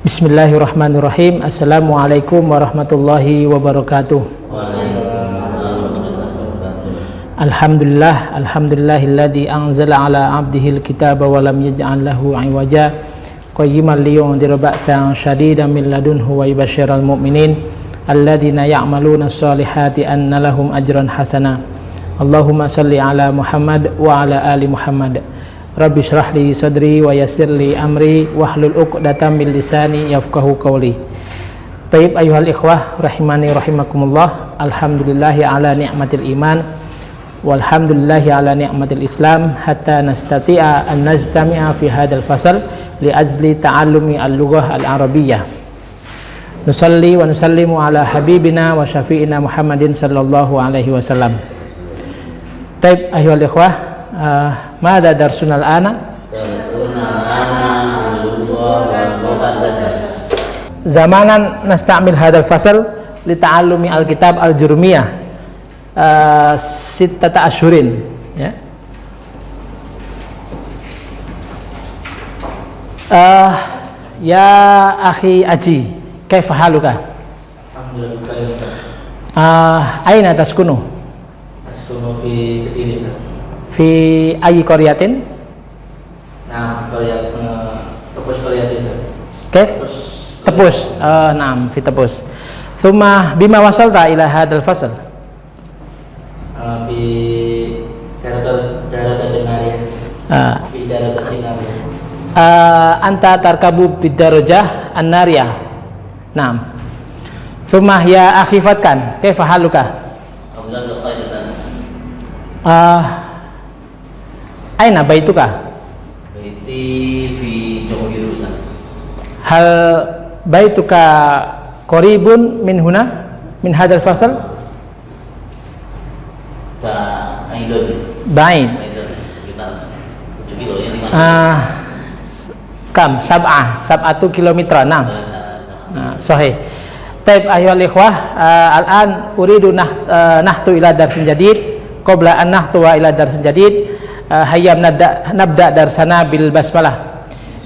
Bismillahirrahmanirrahim. Assalamualaikum warahmatullahi wabarakatuh. Alhamdulillahilladzi anzala ala abdihil kitaba wa lam yaj'al lahu 'iwaja qayyiman liyunzira ba'san syadidan min ladunhu wa yubashshiral mu'minin alladzina ya'maluna sholihati anna lahum ajran hasana. Allahumma shalli ala Muhammad wa ala ali Muhammad. Rabbi shrah li sadri wa yassir li amri wahlul 'uqdatam min lisani yafqahu qawli. Tayyib ayyuhal ikhwah rahimani rahimakumullah. Alhamdulillahi ala ni'matil iman walhamdulillahi ala ni'matil islam hatta nastati'a an najtami'a fi hadzal fasal li ajli ta'allumi al-lughah al-arabiyyah. Nusalli wa nusallimu ala habibina wa syafi'ina Muhammadin sallallahu alaihi wasallam. Tayyib ayyuhal ikhwah, mada darsunal ana? Zamanan nasta'mil hadzal fasal li ta'allumi al-kitab al-jurmiyah sittata asyhurin, ya. Ya akhi Aji, kaifa haluka? Aina taskunu? Taskunu fi Kediri. Fi ayi qaryatin? Nah, qaryat Tepus qaryatin. Kaif? Tepus. Naam, fi Tepus. Tsumma bima wasalta ila hadzal fasal? Bi darat Jenaria. Bi darat Jenaria. Anta tarkabu bidarajah an-nariyah. Naam. Tsumma ya akhi Fatkan, kaifa haluka? Alhamdulillah khairan. Aina baituka? Baiti fi Jonggirusan. Hal baituka qaribun min huna min hadzal fasal? Aidon. Baik. Sekitar 7 kilo ya, 5. Kam sab'atu kilometer. Nah, sahih. Taib ayyuhal ikhwah, al-an uridu nahtu ila darsin jadid. Qabla an nahtu ila darsin jadid, hayyam nabda darsana bil basmalah.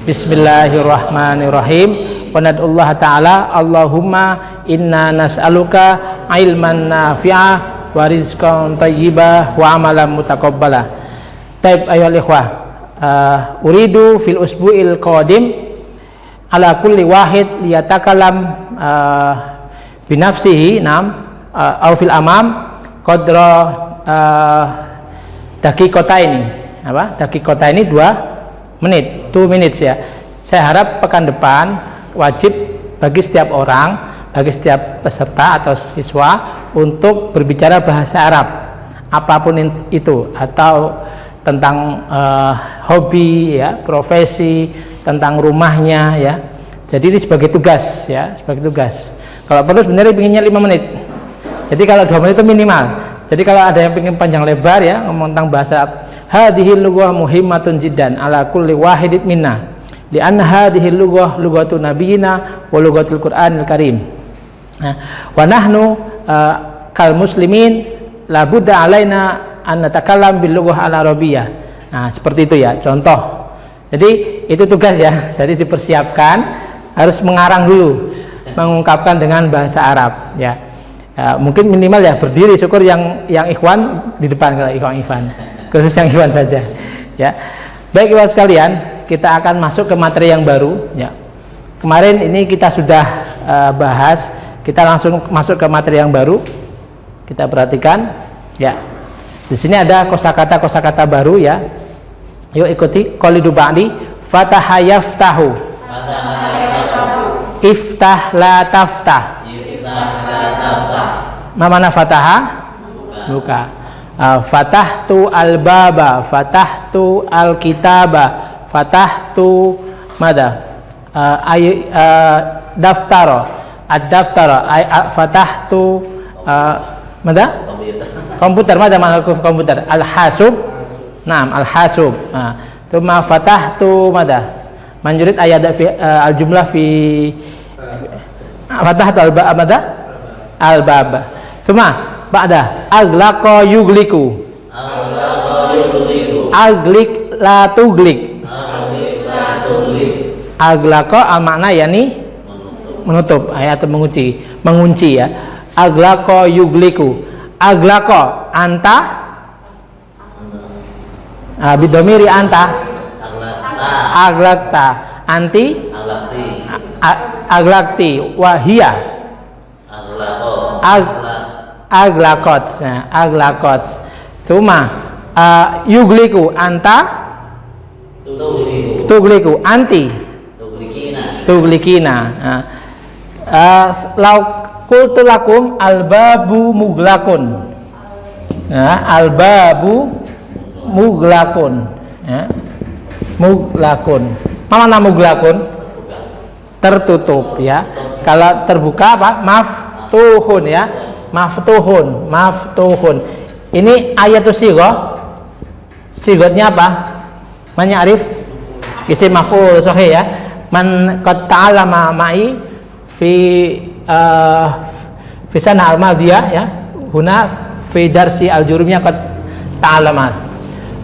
Bismillahirrahmanirrahim. Wa nad'ullah ta'ala Allahumma inna nas'aluka ilman nafi'a wa rizqan thayyiba wa amalan mutaqabbala. Taib ayyuhal ikhwah, uridu fil usbu'il qadim ala kulli wahid liyatakalam binafsihi au fil amam qadra daqiqataini. Apa? Daqiqataini 2 menit, 2 minutes ya. Saya harap pekan depan wajib bagi setiap orang, bagi setiap peserta atau siswa untuk berbicara bahasa Arab apapun itu, atau tentang hobi ya, profesi, tentang rumahnya ya. Jadi ini sebagai tugas ya, sebagai tugas. Kalau perlu sebenarnya pinginnya 5 menit. Jadi kalau 2 menit itu minimal. Jadi kalau ada yang pengen panjang lebar ya, ngomong tentang bahasa Arab, hadhil lughah muhimmatun jiddan ala kulli wahidin minna. Li'anna hadhil lughah lughatu nabiyina wa lughatul Qur'anil Karim. Wa nahnu kal muslimin la budda alaina an natakallam bil lughah al arabiyyah. Nah, seperti itu ya, contoh. Jadi itu tugas ya. Jadi dipersiapkan, harus mengarang dulu, mengungkapkan dengan bahasa Arab ya. Mungkin minimal ya berdiri, syukur yang ikhwan di depan, kalau ikhwan khusus yang ikhwan saja ya. Baik ikhwan sekalian, kita akan masuk ke materi yang baru ya. Kemarin ini kita sudah bahas, kita langsung masuk ke materi yang baru. Kita perhatikan ya. Di sini ada kosakata baru ya. Yuk ikuti. Qalidu ba'di fataha yaftahu. Iftah la taftah. Ma mana fataha? Buka. Fatahtu al-baba, fatahtu al-kitaba, fatahtu mada? Daftara. Ad-daftara. Fatahtu mada? Komputer. Mada mana komputer? Al-hasub. Naam, al-hasub. Tsumma fatahtu mada? Manjurid ayat al-jumlah fi fatahtu al-baba mada? Al-baba. Tsumma ba'da aglaqa yugliku. Aglik la tuglik. Aglaqa al makna yani menutup atau mengunci ya. Aglaqo yugliku. Aglaqo anta bidomiri anta aglaqta anti aglaqti wahia aglaqot aglaqot suma yugliku anta tugliku anti tuglikina. Lau qultu lakum albabu muglakun, albabu muglakun, muglakun. Mana muglakun? Tertutup ya. Kalau terbuka apa? Maftuhun ya. Maftuhun, maftuhun. Ini ayatus sighah. Sighahnya apa? Man ya'rif? Isim maf'ul sahih ya. Man qad ta'allama ma'i fi sana al-madiyah ya. Huna fi darsi al-jurumiyah qad ta'allama.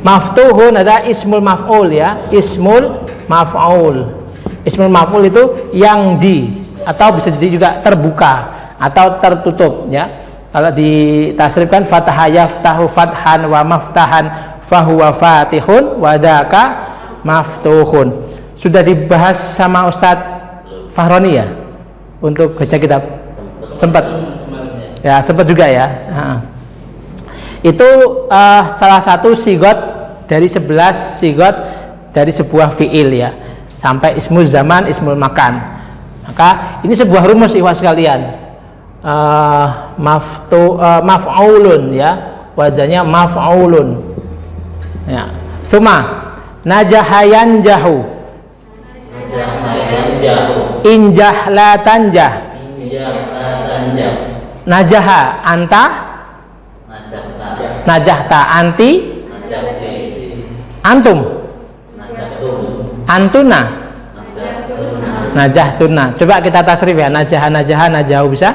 Maftuhun ada ismul maf'ul ya. Ismul maf'ul. Ismul maf'ul itu yang di, atau bisa jadi juga terbuka atau tertutup ya. Kalau ditasrifkan fataha yaftahu fathan wa maftahan fahuwa fatihun wa dzaka maftuhun. Sudah dibahas sama Ustadz Fahroni ya untuk baca kitab? Sempat ya, sempat juga ya. Itu salah satu sigot dari 11 sigot dari sebuah fi'il ya, sampai ismul zaman, ismul makan. Maka ini sebuah rumus ikhwas sekalian. Maf'ulun ya, wajahnya maf'ulun ya. Suma najahayan jahu, injah la tanjah, najaha anta, najahta anti, antum, antuna, najahtuna. Coba kita tasrif ya. Najaha najaha najahu bisa.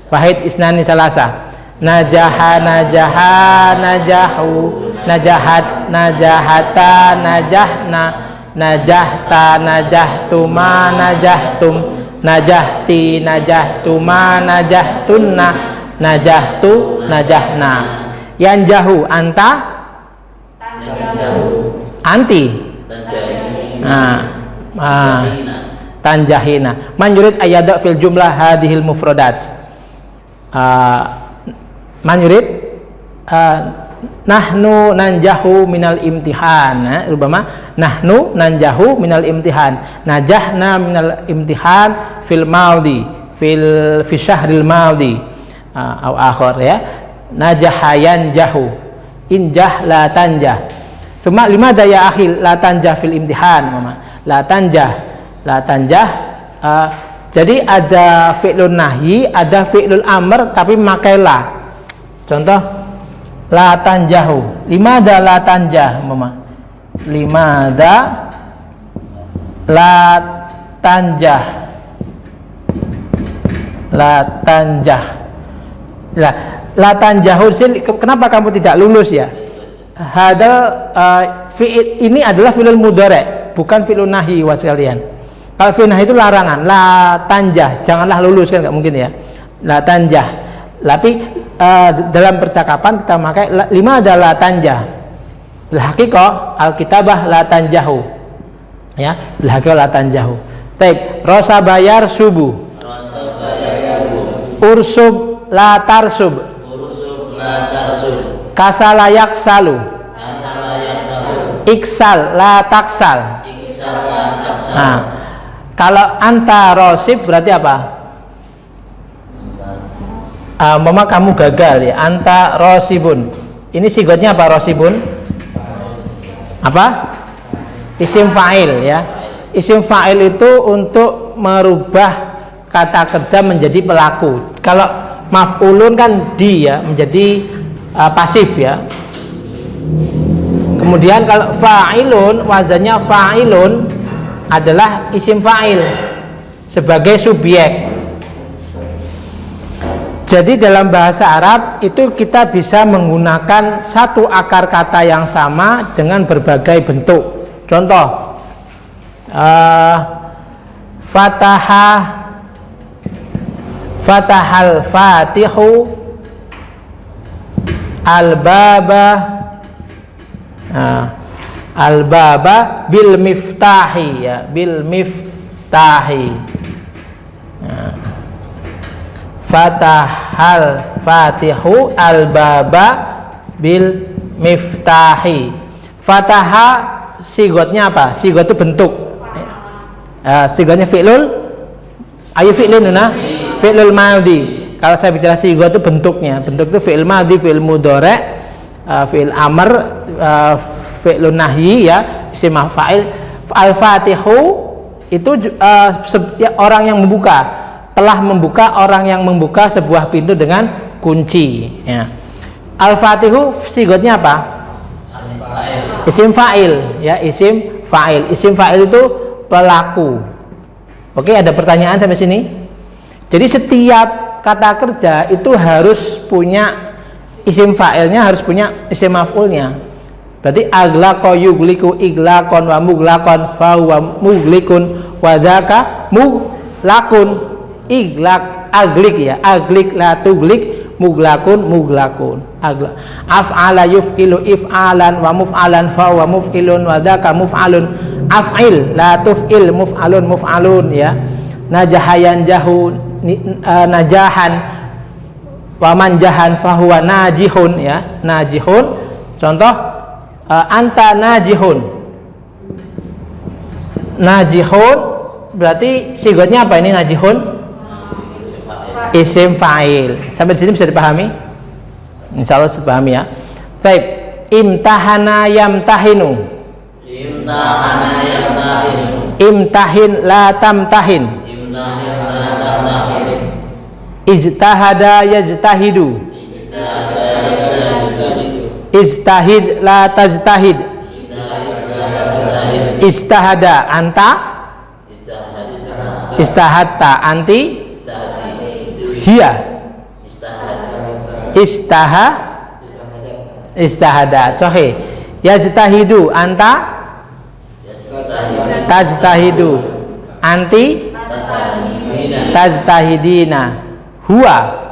Wahid isnani salasa. Najaha najaha najahu, najahat najahata najahna, najahta najahtuma najahtum, najahti najahtuma najahtunna, najahtu najahna. Yanjahu anta, anti, tanjahina. Man yurid ayyada fil jumlah hadhil mufradat. Man yurid nahnu nanjahu minal imtihan, rubama nahnu nanjahu minal imtihan, najahna minal imtihan fil maudi fi syahril maudi au akhir ya. Najahayan jahu, injah la tanjah. Suma lima daya akhil la tanjah fil imtihan, mama la tanjah, la tanjah. Jadi ada fi'lun nahyi, ada fi'lul amr tapi memakai la. Contoh la tanjahu. Limada la tanjah, mama? Limada la tanjah. La tanjah. La tanjahu, kenapa kamu tidak lulus ya? Hadal fi'il ini adalah fi'lul mudhari', bukan fi'lun nahyi wa sekalian. Kalau fi'il nahyi itu larangan, la tanjah, janganlah lulus, kan nggak mungkin ya. La tanjah. Tapi dalam percakapan kita pakai lima adalah tanjah. Bil haqiqah al-kitabah la tanjahu. Ya, bil haqiqah la tanjahu. Baik, rosa bayar subuh. Ursub la tarsub. Kasalayak salu. Iksal la taksal. Nah, kalau anta rosib berarti apa? Mama kamu gagal ya. Anta rosibun. Ini sigotnya apa rosibun? Apa? Isim fa'il ya. Isim fa'il itu untuk merubah kata kerja menjadi pelaku. Kalau maf'ulun kan di ya, menjadi pasif ya. Kemudian kalau fa'ilun, wazannya fa'ilun adalah isim fa'il sebagai subjek. Jadi dalam bahasa Arab itu kita bisa menggunakan satu akar kata yang sama dengan berbagai bentuk. Contoh, fataha Fatahal fatihu al-baba al-baba bil miftahi ya, bil miftahi. Fatahal fatihu al-baba bil miftahi. Fataha sigotnya apa? Sigot itu bentuk. Sigotnya fi'lul ayu fi'lin nah, fi'lul madhi. Kalau saya bicara sigot itu bentuknya. Bentuk itu fi'il madhi, fi'il mudhari', fi'il amr, fi'lun nahyi ya, isim fa'il. Al-fatihu itu ya, orang yang membuka, telah membuka, orang yang membuka sebuah pintu dengan kunci ya. Al-fatihu sigotnya apa? Isim fa'il ya, isim fa'il. Isim fa'il itu pelaku. Oke, ada pertanyaan sampai sini? Jadi setiap kata kerja itu harus punya isim fa'ilnya, harus punya isim maf'ulnya. Berarti aglaqa yugliku iglaqon wa muglaqon fa wa muglikun wa dzaka muglakun. Iglak aglik ya, aglik la tuglik, muglakun muglakun. Af'ala yuf'ilu if'alan wa muf'alan fa wa muf'ilun wa dzaka muf'alun. Af'il la tuf'il muf'alun muf'alun ya. Najahayan jahu najahan wa manjahan fa huwa najihun ya, najihun. Contoh anta najihun. Najihun berarti sigotnya apa ini najihun? Isim fa'il. Sampai di sini bisa dipahami? Insyaallah bisa dipahami ya. Baik, imtahana yamtahinu. Imtahana yamtahinu. Imtahin la tamtahin. Imtahin la tamtahin. Ijtahada yajtahidu. Ijtahada yajtahidu. Ijtahid la tajtahid. Ijtahid la tajtahid. Ijtahada anta. Ijtahadta. Istahadta anti. Hiya istahada sahih. Yajtahidu anta tajtahidu anti tajtahidina huwa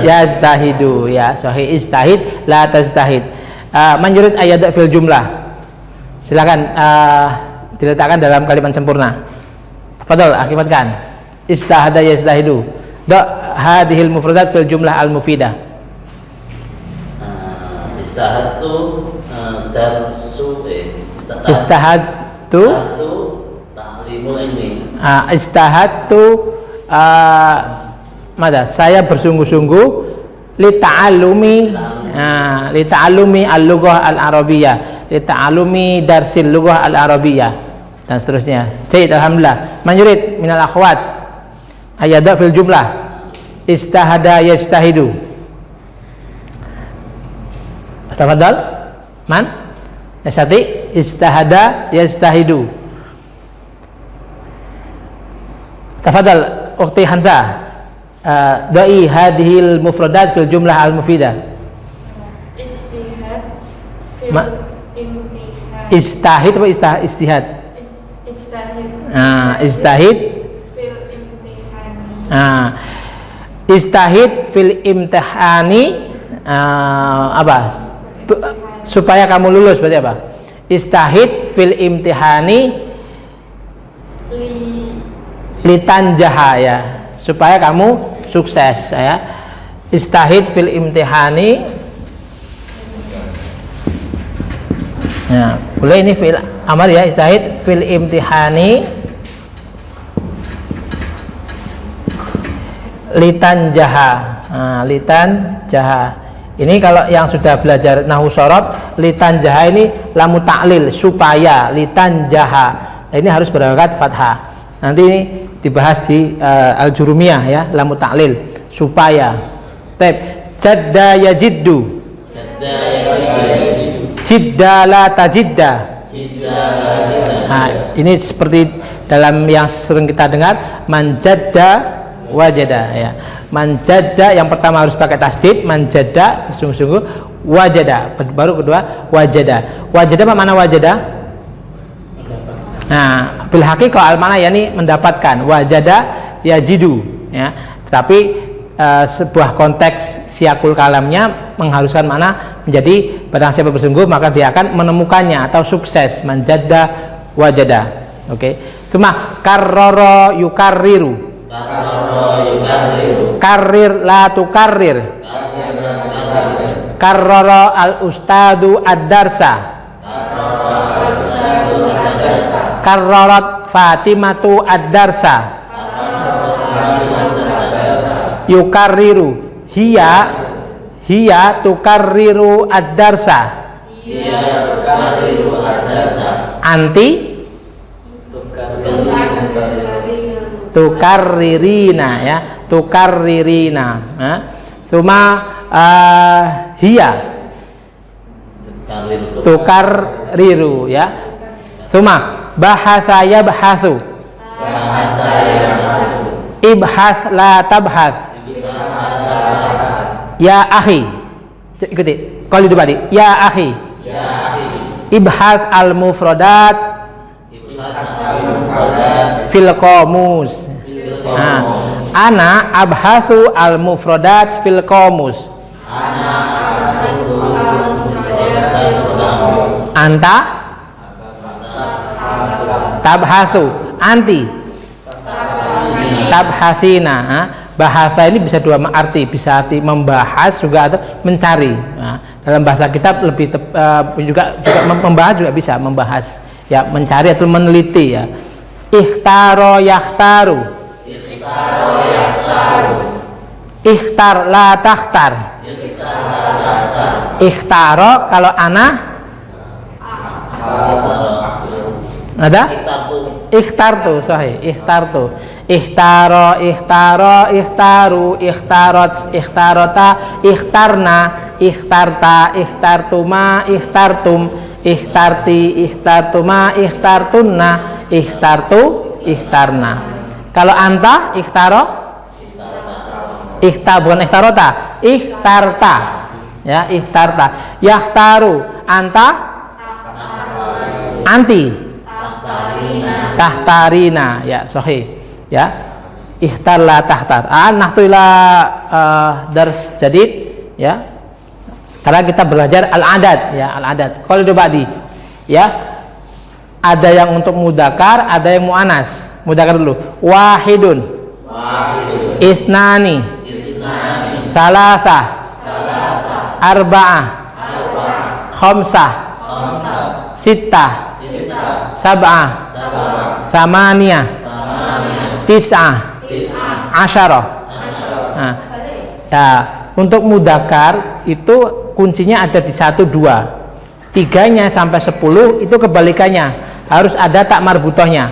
yajtahidu ya sahih. Istahid la tajtahid. Menurut ayat fil jumlah silakan diletakkan dalam kalimat sempurna. Fadhal akibatkan istahada yastahidu. Hadhil mufradat fil jumlah al mufidah. Istahadtu darsu Istahadtu ta'limul ilmi. Istahadtu mada saya bersungguh-sungguh li ta'allumi al-lughah al-arabiyyah, li ta'allumi darsil lughah al-arabiyyah dan seterusnya. Baik, alhamdulillah. Menyurit minal akhwat ayat fil jumlah istahada yastahidu. Tafadhal man yasati istahada yastahidu. Tafadhal ukhti Hansa dai hadhil mufradat fil jumlah al mufidah. Ijtihad fil imtihan. Istahid atau istihad? Ijtahid. Istahid Fil imtihani. Istahid fil imtihani apa? Supaya kamu lulus berarti apa? Istahid fil imtihani litanjaha ya, supaya kamu sukses ya. Istahid fil imtihani ya, boleh ini fil amar ya. Istahid fil imtihani litanjaha. Litanjaha ini kalau yang sudah belajar nahwu shorob, litanjaha ini lamu ta'lil, supaya. Litanjaha ini harus berharokat fathah. Nanti ini dibahas di al-jurumiyah ya, lamu ta'lil, supaya. Taib jadda yajiddu. Jidda la tajidda. Ini seperti dalam yang sering kita dengar, manjadda wajada ya. Manjada yang pertama harus pakai tasdid, manjada sungguh-sungguh, wajada baru kedua wajada. Wajada apa mana wajada? Nah, bil haqiqah al mana yani mendapatkan. Wajada yajidu, ya. Tapi sebuah konteks siyakul kalamnya mengharuskan mana menjadi barang siapa bersungguh maka dia akan menemukannya atau sukses, manjadda wajada. Oke. Cuma karrara yukarriru. Karrir la tukarrir. Karrara al ustadu ad-darsa. Karrarat Fatimatu ad-darsa. Yukarriru hiya tukarriru ad-darsa. Anti tukarririna, ya, tukarririna. Cuma hiya tukarriru, ya. Cuma bahasa yabhasu. Ibhas la tabhas. Ya akhi, ikuti. Kalau itu tadi, ya akhi. Ibhas al mufradat fil qamus. Nah, ana abhasu al mufradat fil qamus. Anta tabhasu. Anti tabhasina. Bahasa ini bisa dua arti, bisa arti membahas juga atau mencari. Nah, dalam bahasa kitab lebih juga membahas juga bisa, membahas, ya, mencari atau meneliti, ya. Ikhtaro yakhtaru. Ikhtar la takhtar. Ikhtaro kalau ana ada? Ikhtartu, sahih. Ikhtartu. Ikhtaro, ikhtaro, ikhtaru, ikhtarot, ikhtarota, ikhtarna, ikhtarta, ikhtartuma, ikhtartum, ikhtarti, ikhtartuma, ikhtartunna, ikhtartu, ikhtarna. Kalau anta, ikhtaro, bukan ikhtarota, ikhtarta, ya, ikhtarta. Yakhtaru, anta, anti, tahtarina, ya, sahih. Ya, ikhtar la tahtar. Nahtu ila dars jadid, ya. Sekarang kita belajar al-adat, ya, al-adat. Kalau itu ba'di, ya. Ada yang untuk mudzakkar, ada yang muannas. Mudzakkar dulu. Wahidun. Isnani. Salasa. Arba'ah. Khamsah. Sittah. Sab'ah. Samaniyah. Tis'ah, asyarah. Nah, ya, untuk mudzakkar itu kuncinya ada di 1, 2. 3-nya sampai 10 itu kebalikannya, harus ada tak marbutohnya.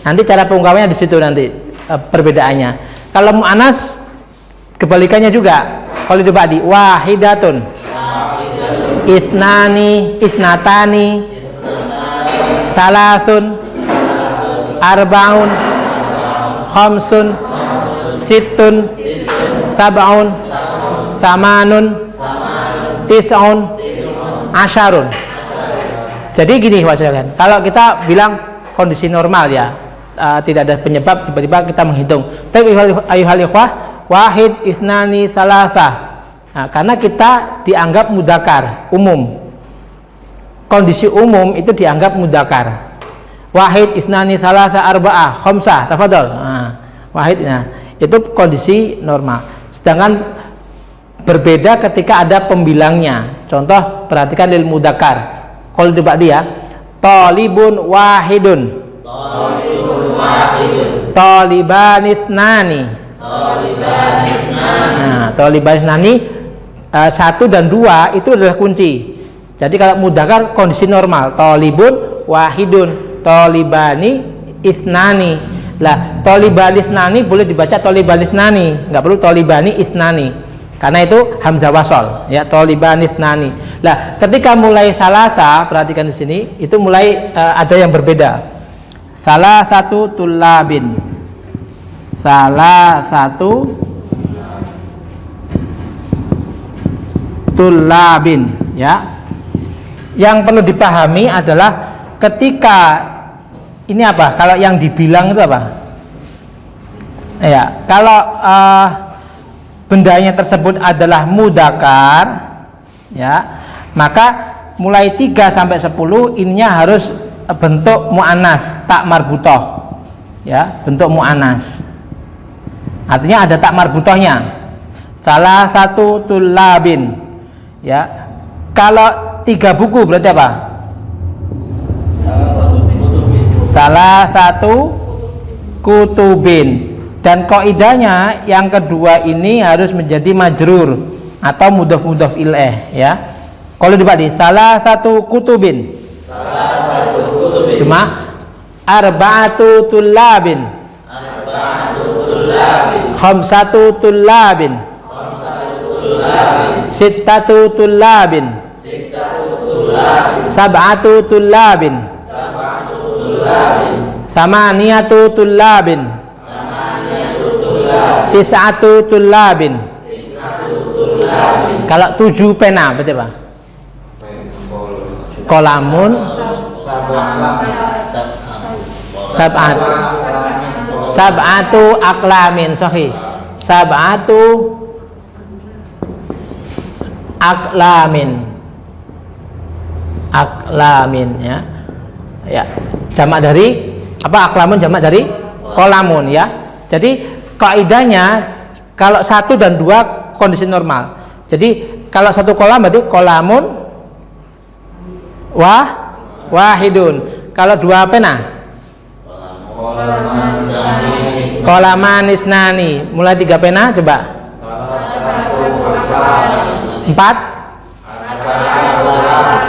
Nanti cara pengungkapannya di situ nanti perbedaannya. Kalau muannas kebalikannya juga. Kalau itu ba'di, wahidatun, isnani, isnatani, salasun, arbaun, khamsun, sittun, sab'un, samanun, tis'un, asyarun. Jadi gini wajarkan. Kalau kita bilang kondisi normal, ya, tidak ada penyebab, tiba-tiba kita menghitung. Tapi ayuhal ikhwah, wahid, isnani, salasa. Nah, karena kita dianggap mudzakkar umum. Kondisi umum itu dianggap mudzakkar. Wahid, isnani, salasa, arba'ah, khamsah, tafadhol. Nah, wahid, nah, itu kondisi normal. Sedangkan berbeda ketika ada pembilangnya. Contoh, perhatikan lil mudzakkar. Qul di ba'di, ya. Talibun wahidun. Talibanisnani. Nah, talibanisnani 1 dan 2 itu adalah kunci. Jadi kalau mudzakkar kondisi normal, talibun wahidun. Tolibani isnani. Lah, tolibani isnani boleh dibaca tolibani isnani, nggak perlu tolibani isnani, karena itu hamzah wasol, ya, tolibani isnani. Lah, ketika mulai salasa, perhatikan di sini, itu mulai ada yang berbeda. Salah satu tulabin, salah satu tulabin, ya. Yang perlu dipahami adalah ketika ini apa? Kalau yang dibilang itu apa? Ya, kalau bendanya tersebut adalah mudzakkar, ya, maka mulai 3 sampai 10 ininya harus bentuk muannas, tak marbutoh, ya, bentuk muannas. Artinya ada tak marbutohnya. Salah satu tulabin, ya. Kalau 3 buku berarti apa? Salah satu kutubin. Dan kaidahnya yang kedua ini harus menjadi majrur atau mudhof ilaih, ya. Kalau dibagi salah satu kutubin. Cuma arba'atu tullabin. Khamsatu tullabin. Sittatu tullabin. Sab'atu tullabin. Samaniyatu tullabin. Tis'atu tullabin. Kalau 7 pena berarti apa? Kolamun sab'atu aklamin, sahih. Sab'atu aklamin, ya. Ya, jamak dari apa? Aklamun jamak dari kolamun, ya. Jadi kaidahnya kalau 1 dan 2 kondisi normal. Jadi kalau 1 kolam berarti kolamun wahidun. Kalau 2 pena kolaman isnani. Mulai 3 pena coba 4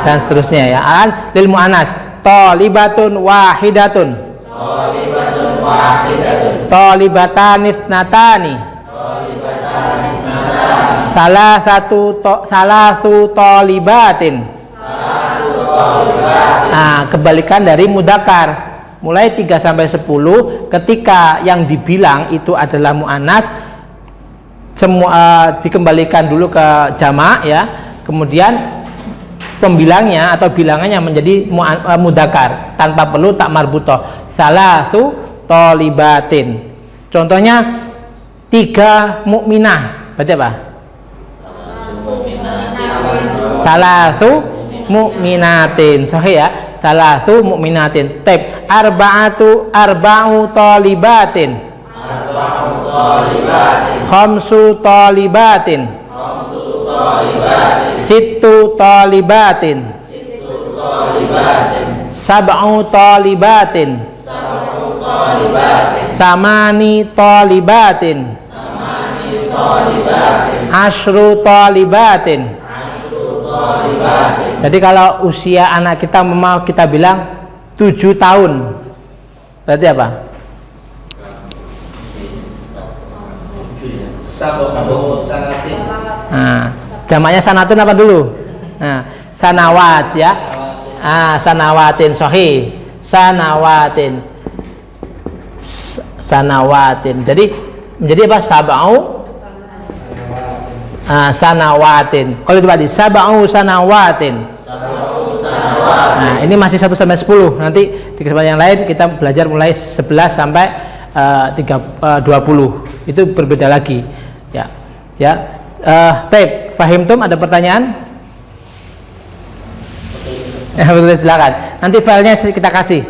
dan seterusnya, ya. Al lil muannas thalibatun wahidatun. Talibatan isnatani. Salasu talibatin. Nah, kebalikan dari mudzakkar. Mulai 3 sampai 10 ketika yang dibilang itu adalah muannas, semua dikembalikan dulu ke jamak, ya. Kemudian pembilangnya atau bilangannya menjadi mudzakkar tanpa perlu tak marbutoh. Salasu talibatin. Contohnya 3 mukminah. Berarti apa? Salasu mukminatin. Sahih, ya. Salasu mukminatin. Taib. Arba'u talibatin. Khamsu talibatin. Sittu talibatin. Sab'u talibatin. Samani talibatin. Asyru talibatin. Jadi kalau usia anak kita mau kita bilang 7 tahun, berarti apa? Nah, jamaknya sanatun apa dulu? Nah, sanawat, ya. Sanawatin, sahih. Sanawatin. Jadi menjadi apa? Sab'u sanawatin. Kalau itu tadi sab'u sanawatin. Nah, ini masih 1 sampai 10. Nanti di kesempatan yang lain kita belajar mulai 11 sampai 20. Itu berbeda lagi, ya. Ya. Taib, fahimtum? Ada pertanyaan? Ya, betul, silakan. Nanti filenya kita kasih.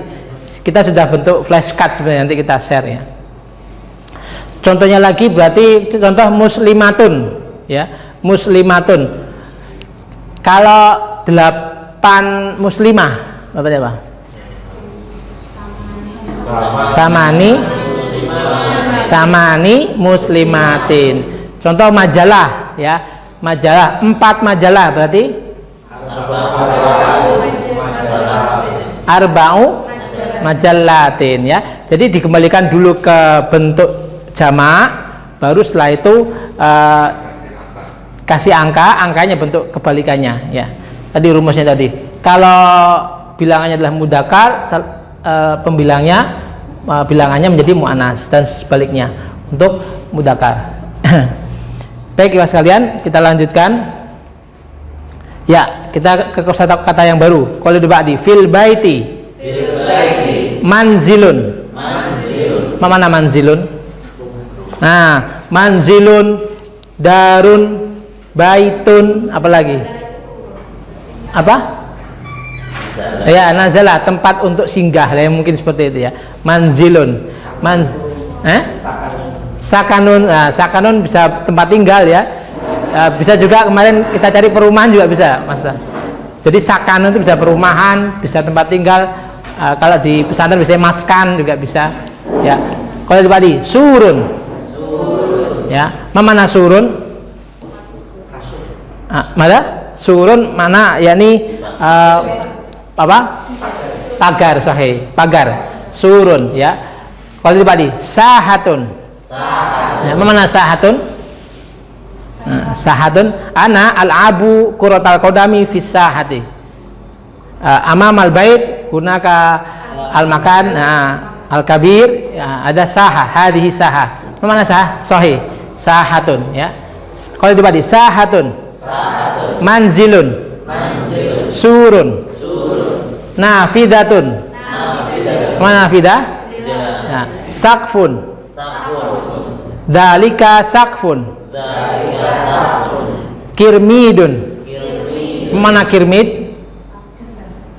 Kita sudah bentuk flashcard sebenarnya, nanti kita share, ya. Contohnya lagi berarti contoh muslimatun, ya. Muslimatun. Kalau 8 muslimah, berarti apa? Samani muslimatin. Contoh majalah, ya. Majalah 4 majalah berarti arba'u majallatin, ya. Jadi dikembalikan dulu ke bentuk jamak, baru setelah itu kasih angkanya bentuk kebalikannya, ya. Tadi rumusnya tadi. Kalau bilangannya adalah mudzakkar, bilangannya menjadi muannas dan sebaliknya untuk mudzakkar. Baik, ibu sekalian, kita lanjutkan. Ya, kita ke kata yang baru. Kalau dibagi fil baiti. Manzilun. Mana manzilun? Nah, manzilun, darun, baitun, apalagi? Apa? Ya, nazalah, tempat untuk singgah lah, mungkin seperti itu ya. Manzilun, sakanun, nah, sakanun bisa tempat tinggal ya. Bisa juga kemarin kita cari perumahan juga bisa, Mas. Jadi sakanun itu bisa perumahan, bisa tempat tinggal. Kalau di pesantren biasanya maskan juga bisa. Ya. Kalau tadi surun. Ya, mana surun? Mana? Surun mana? Yakni apa? Pagar, sahih. Pagar. Surun ya. Kalau tadi sahatun. Ya, mana sahatun? Sahatun ana al-abu kuratal qadami fi sahati. Amamal bait hunaka al-makan al-kabir, ya, ada saha, hadhihi saha. Mana sah? Sahih. Sahatun ya. Kalau tadi sahatun. Manzilun. Surun. Nafidatun. Mana nafidah? Ya. Sakfun. Dalika sakfun. Kirmidun. Mana kirmid?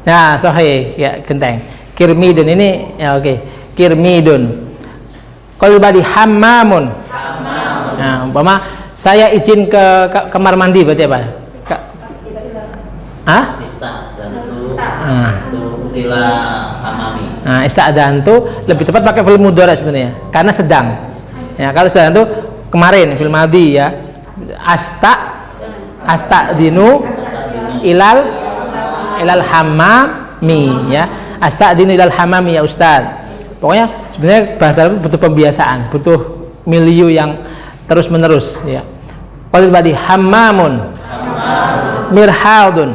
Ya, sahih ya, genteng. Kirmidun ini ya, oke. Kirmidun. Kalau tadi hammamun. Nah, umpama saya izin ke kamar mandi berarti apa? Ila hamami. Nah, ista'dantu lebih tepat pakai fi'il mudhari sebenarnya karena sedang. Ya, kalau sedang itu kemarin fi'il madhi ya. Asta'dinu ilal hammami ya. Asta'dinu ilal hammami ya Ustaz. Pokoknya sebenarnya bahasa Arab butuh pembiasaan, butuh milieu yang terus menerus ya. Kalau tadi hammamun, mirhadun,